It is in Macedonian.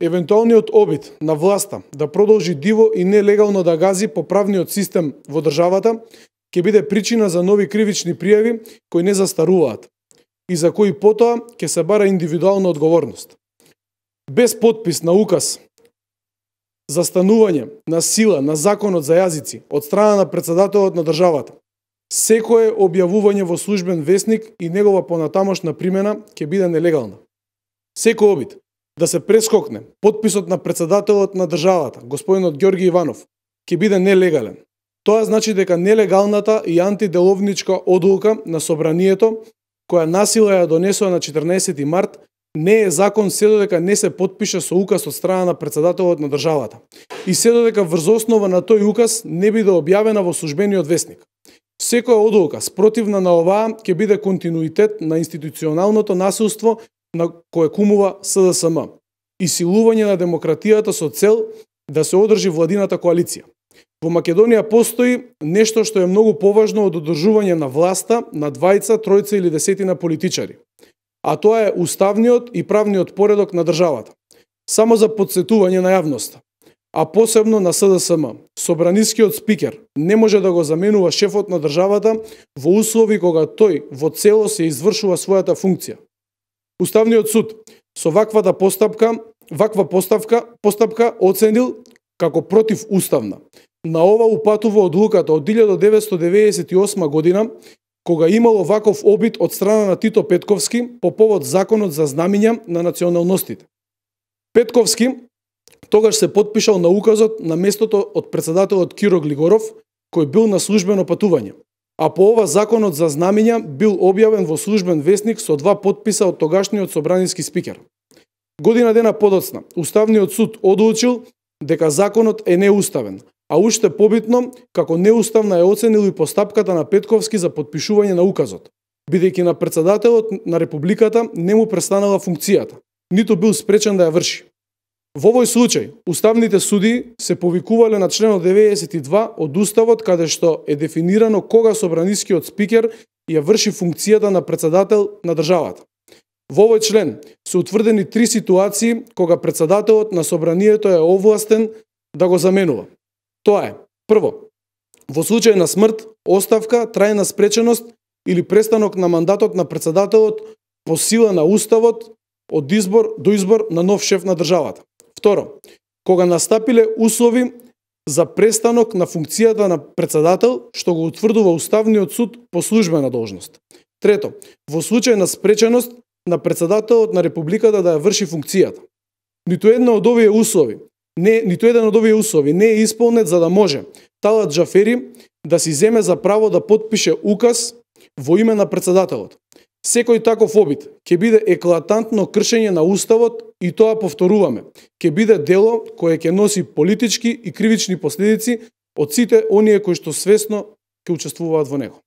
евентуалниот обид на власта да продолжи диво и нелегално да гази по правниот систем во државата ќе биде причина за нови кривични пријави кои не застаруваат и за кои потоа ќе се бара индивидуална одговорност. Без подпис на указ за станување на сила на законот за јазици од страна на председателот на државата, секое објавување во службен весник и негова понатамошна примена ќе биде нелегална. Секој обид да се прескокне подписот на председателот на државата, господинот Ѓорги Иванов, ќе биде нелегален. Тоа значи дека нелегалната и антиделовничка одлука на собранието, која насила ја донесува на 14 март, не е закон се додека не се потпише со указ од страна на председателот на државата и се додека врз основа на тој указ не биде објавена во службениот весник. Секоја одлука спротивна на оваа ќе биде континуитет на институционалното насилство на кое кумува СДСМ и силување на демократијата со цел да се одржи владината коалиција. Во Македонија постои нешто што е многу поважно од одржување на власта на двајца, тројца или десетина политичари, а тоа е уставниот и правниот поредок на државата. Само за подсетување на јавноста, а посебно на СДСМ, собранискиот спикер не може да го заменува шефот на државата во услови кога тој во целост се извршува својата функција. Уставниот суд со ваква постапка оценил како противуставна. На ова упатува одлуката од 1998 година, кога имало ваков обид од страна на Тито Петковски по повод законот за знамиња на националностите. Петковски тогаш се потпишал на указот на местото од председателот Киро Глигоров, кој бил на службено патување, а по ова законот за знамиња бил објавен во службен весник со 2 потписа од тогашниот собраниски спикер. Година дена подоцна, Уставниот суд одлучил дека законот е неуставен, а уште побитно, како неуставна е оценил и постапката на Петковски за потпишување на указот, бидејќи на председателот на Републиката не му престанала функцијата, ниту бил спречен да ја врши. Во овој случај, уставните судии се повикувале на членот 92 од Уставот, каде што е дефинирано кога собранискиот спикер ја врши функцијата на председател на државата. Во овој член се утврдени 3 ситуации кога председателот на собранието е овластен да го заменува. Тоа е: прво, во случај на смрт, оставка, трајна спреченост или престанок на мандатот на председателот по сила на Уставот од избор до избор на нов шеф на државата. Второ, кога настапиле услови за престанок на функцијата на председател, што го утврдува Уставниот суд по службена должност. Трето, во случај на спреченост на председателот на Републиката да ја врши функцијата. Ниту еден од овие услови не е исполнет за да може Талат Џафери да си земе за право да потпише указ во име на председателот. Секој таков обид ќе биде еклатантно кршење на Уставот и тоа, повторуваме, ќе биде дело кое ќе носи политички и кривични последици од сите оние кои што свесно ќе учествуваат во него.